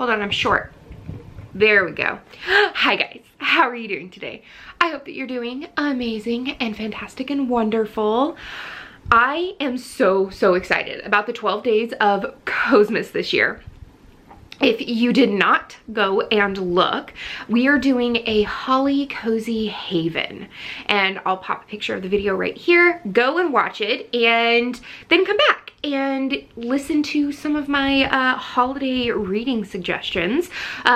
Hold on, I'm short. There we go. Hi guys, how are you doing today? I hope that you're doing amazing and fantastic and wonderful. I am so excited about the 12 days of Cosmas this year. If you did not go and look, we are doing a Holly Cozy Haven, and I'll pop a picture of the video right here. Go and watch it and then come back and listen to some of my holiday reading suggestions.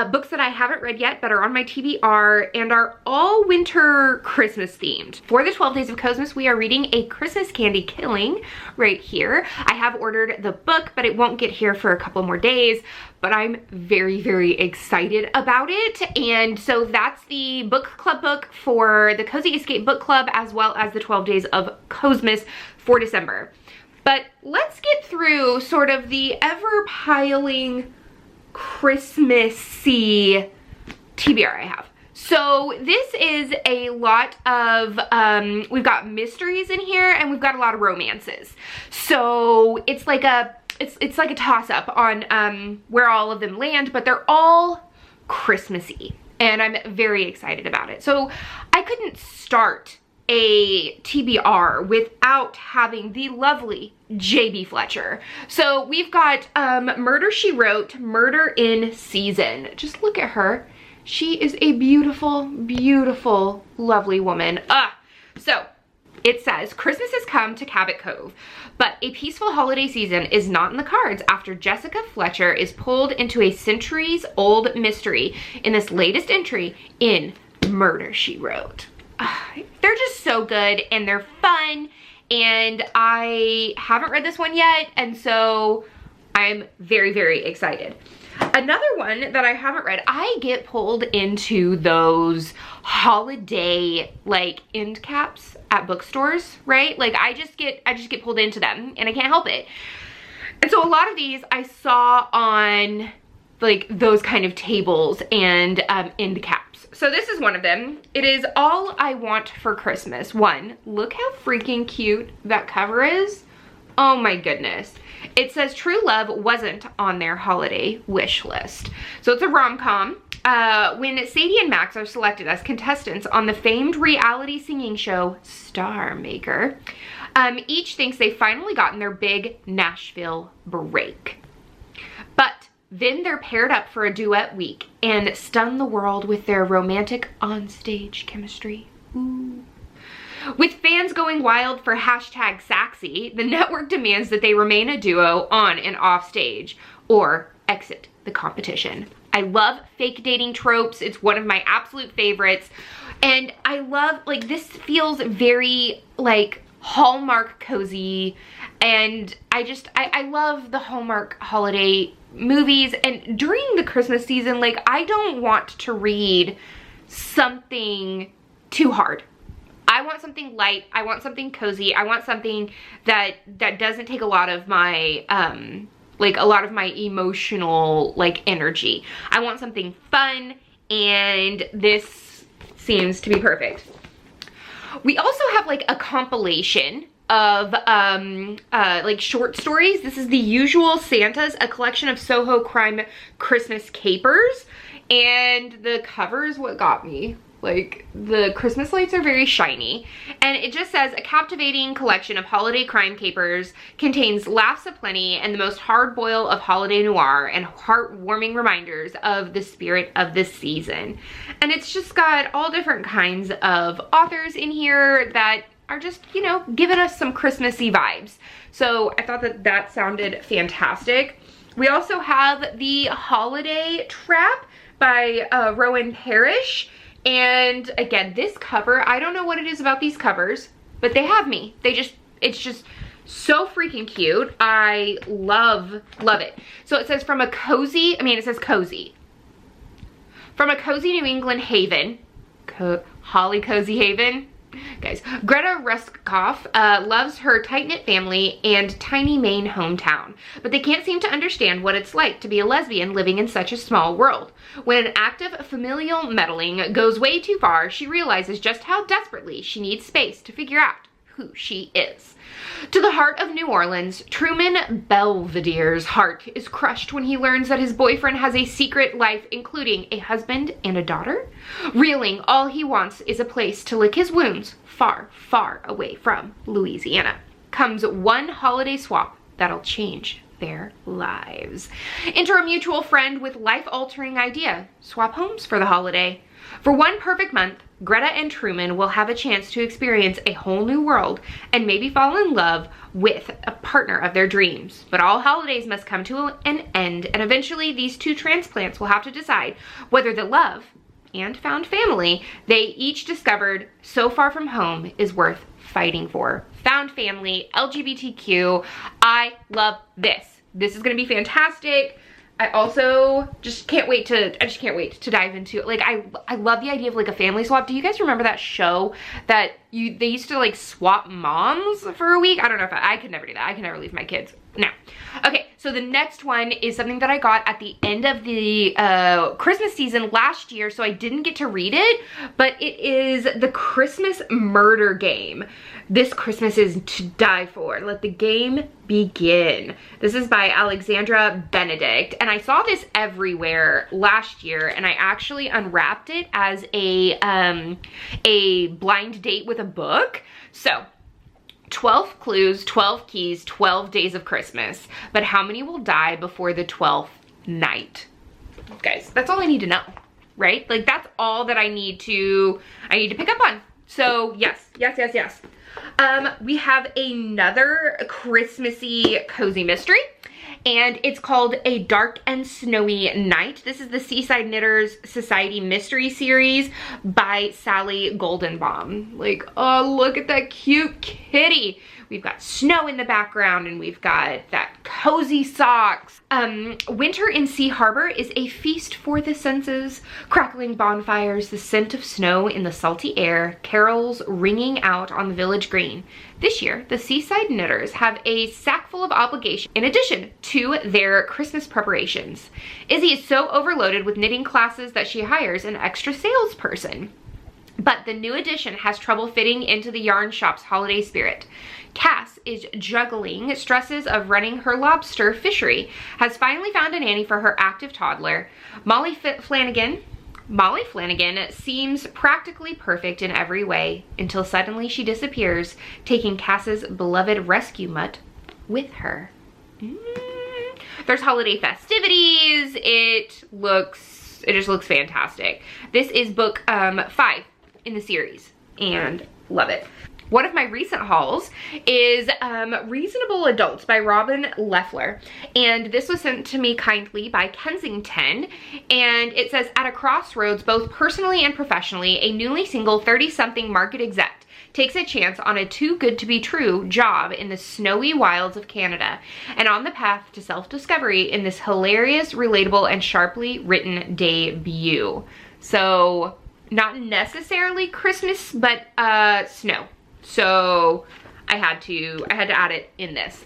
Books that I haven't read yet that are on my TBR and are all winter Christmas themed. For the 12 days of Cosmas, we are reading A Christmas Candy Killing right here. I have ordered the book, but it won't get here for a couple more days. But I'm very excited about it. And so that's the book club book for the Cozy Escape Book Club, as well as the 12 days of Cosmas for December. But let's get through sort of the ever-piling Christmassy TBR I have. So this is a lot of, we've got mysteries in here and we've got a lot of romances. So it's like a toss-up on where all of them land, but they're all Christmassy, and I'm very excited about it. So I couldn't start a TBR without having the lovely J.B. Fletcher. So we've got Murder, She Wrote, Murder in Season. Just look at her. She is a beautiful, lovely woman. So it says, Christmas has come to Cabot Cove, but a peaceful holiday season is not in the cards after Jessica Fletcher is pulled into a centuries-old mystery in this latest entry in Murder, She Wrote. They're just so good and they're fun, and I haven't read this one yet, and so I'm very excited. Another one that I haven't read, I get pulled into those holiday like end caps at bookstores, right? Like I just get pulled into them and I can't help it. And so a lot of these I saw on like those kind of tables and end caps. So this is one of them. It is All I Want for Christmas. One, look how freaking cute that cover is. Oh my goodness. It says true love wasn't on their holiday wish list. So it's a rom-com. When Sadie and Max are selected as contestants on the famed reality singing show Star Maker, each thinks they've finally gotten their big Nashville break. But then they're paired up for a duet week and stun the world with their romantic onstage chemistry. Ooh. With fans going wild for hashtag Saxy, the network demands that they remain a duo on and off stage or exit the competition. I love fake dating tropes. It's one of my absolute favorites. And I love, like, this feels very like Hallmark cozy. And I love the Hallmark holiday movies. And during the Christmas season, like, I don't want to read something too hard. I want something light. I want something cozy. I want something that doesn't take a lot of my emotional like energy. I want something fun, and this seems to be perfect. We also have like a compilation of like short stories. This is The Usual Santas, a collection of Soho crime Christmas capers, and the cover is what got me. Like, the Christmas lights are very shiny, and it just says a captivating collection of holiday crime capers, contains laughs aplenty and the most hard boil of holiday noir and heartwarming reminders of the spirit of the season. And it's just got all different kinds of authors in here that are just, you know, giving us some Christmassy vibes. So I thought that sounded fantastic. We also have The Holiday Trap by Rowan Parrish. And again, this cover, I don't know what it is about these covers, but they have me. It's just so freaking cute. I love it. So it says from a cozy, it says cozy. From a cozy New England haven, Holly Cozy Haven. Guys, Greta Ruskoff loves her tight-knit family and tiny Maine hometown, but they can't seem to understand what it's like to be a lesbian living in such a small world. When an act of familial meddling goes way too far, she realizes just how desperately she needs space to figure out who she is. To the heart of New Orleans, Truman Belvedere's heart is crushed when he learns that his boyfriend has a secret life, including a husband and a daughter. Reeling, all he wants is a place to lick his wounds far, far away from Louisiana. Comes one holiday swap that'll change their lives. Enter a mutual friend with life-altering idea. Swap homes for the holiday. For one perfect month, Greta and Truman will have a chance to experience a whole new world and maybe fall in love with a partner of their dreams. But all holidays must come to an end, and eventually these two transplants will have to decide whether the love and found family they each discovered so far from home is worth fighting for. Found family, LGBTQ. I love this. This is gonna be fantastic. I also just can't wait to dive into it. Like, I love the idea of like a family swap. Do you guys remember that show that they used to like swap moms for a week? I don't know if I could never do that. I can never leave my kids. No. Okay, so the next one is something that I got at the end of the Christmas season last year, so I didn't get to read it, but it is the Christmas Murder Game. This Christmas is to die for. Let the game begin. This is by Alexandra Benedict, and I saw this everywhere last year, and I actually unwrapped it as a blind date with a book. So 12 clues, 12 keys, 12 days of Christmas. But how many will die before the 12th night? Guys, that's all I need to know, right? Like, that's all that I need to pick up on. So yes. We have another Christmassy cozy mystery, and it's called A Dark and Snowy Night. This is the Seaside Knitters Society Mystery Series by Sally Goldenbaum. Like, oh, look at that cute kitty. We've got snow in the background, and we've got that cozy socks. Winter in Sea Harbor is a feast for the senses. Crackling bonfires, the scent of snow in the salty air, carols ringing out on the village green. This year, the Seaside Knitters have a sack full of obligation in addition to their Christmas preparations. Izzy is so overloaded with knitting classes that she hires an extra salesperson. But the new addition has trouble fitting into the yarn shop's holiday spirit. Cass is juggling stresses of running her lobster fishery, has finally found a nanny for her active toddler. Molly Flanagan seems practically perfect in every way until suddenly she disappears, taking Cass's beloved rescue mutt with her. There's holiday festivities. It just looks fantastic. This is book 5 in the series, and love it. One of my recent hauls is Reasonable Adults by Robin Leffler, and this was sent to me kindly by Kensington, and it says, at a crossroads, both personally and professionally, a newly single 30-something market exec takes a chance on a too-good-to-be-true job in the snowy wilds of Canada, and on the path to self-discovery in this hilarious, relatable, and sharply written debut. So, not necessarily Christmas, but snow. So I had to add it in this.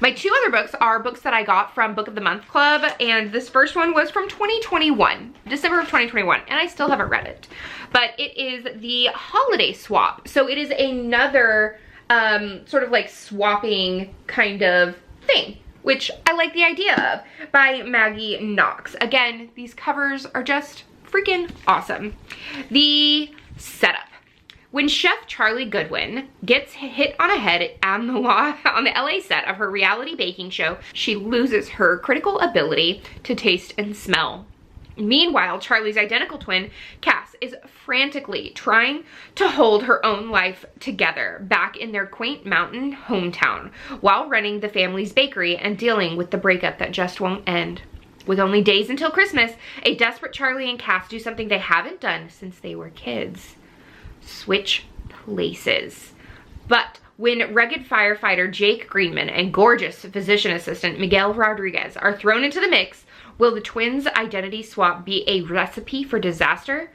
My two other books are books that I got from Book of the Month Club, and this first one was from 2021, December of 2021, and I still haven't read it. But it is The Holiday Swap. So it is another sort of like swapping kind of thing, which I like the idea of, by Maggie Knox. Again, these covers are just freaking awesome. The setup. When Chef Charlie Goodwin gets hit on a head on the LA set of her reality baking show, she loses her critical ability to taste and smell. Meanwhile, Charlie's identical twin, Cass, is frantically trying to hold her own life together back in their quaint mountain hometown while running the family's bakery and dealing with the breakup that just won't end. With only days until Christmas, a desperate Charlie and Cass do something they haven't done since they were kids. Switch places. But when rugged firefighter Jake Greenman and gorgeous physician assistant Miguel Rodriguez are thrown into the mix, will the twins' identity swap be a recipe for disaster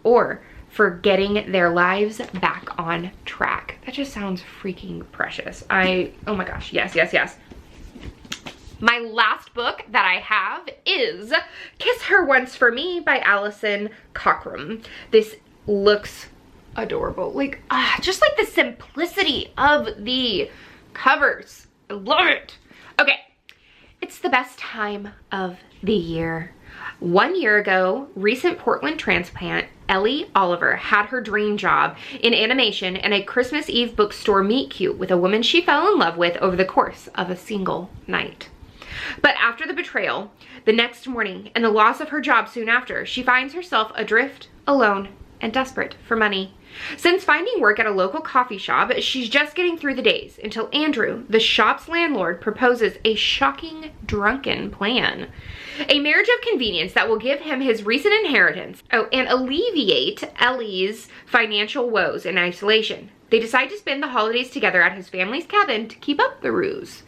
or for getting their lives back on track? That just sounds freaking precious. Oh my gosh, yes. My last book that I have is Kiss Her Once for Me by Allison Cockrum. This looks adorable. Like, just like the simplicity of the covers. I love it. Okay, it's the best time of the year. 1 year ago, recent Portland transplant Ellie Oliver had her dream job in animation and a Christmas Eve bookstore meet cute with a woman she fell in love with over the course of a single night. But after the betrayal, the next morning, and the loss of her job soon after, she finds herself adrift, alone, and desperate for money. Since finding work at a local coffee shop, she's just getting through the days until Andrew, the shop's landlord, proposes a shocking drunken plan. A marriage of convenience that will give him his recent inheritance, and alleviate Ellie's financial woes and isolation. They decide to spend the holidays together at his family's cabin to keep up the ruse.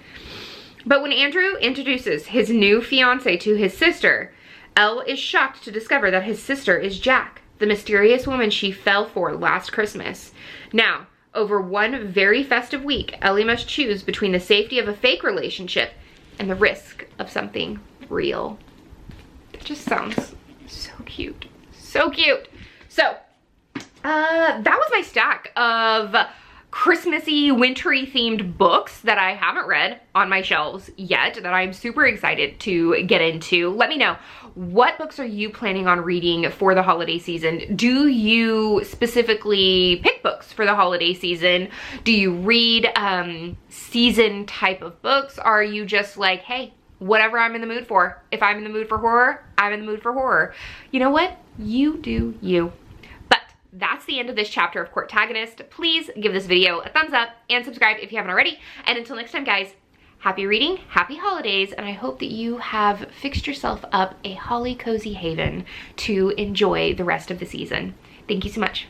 But when Andrew introduces his new fiance to his sister, Elle is shocked to discover that his sister is Jack, the mysterious woman she fell for last Christmas. Now, over one very festive week, Ellie must choose between the safety of a fake relationship and the risk of something real. That just sounds so cute. So cute. So, that was my stack of Christmassy, wintry themed books that I haven't read on my shelves yet that I'm super excited to get into. Let me know, what books are you planning on reading for the holiday season? Do you specifically pick books for the holiday season? Do you read season type of books? Are you just like, hey, whatever I'm in the mood for? If I'm in the mood for horror, I'm in the mood for horror. You know what? You do you. That's the end of this chapter of Courtagonist. Please give this video a thumbs up and subscribe if you haven't already. And until next time, guys, happy reading, happy holidays, and I hope that you have fixed yourself up a holly cozy haven to enjoy the rest of the season. Thank you so much.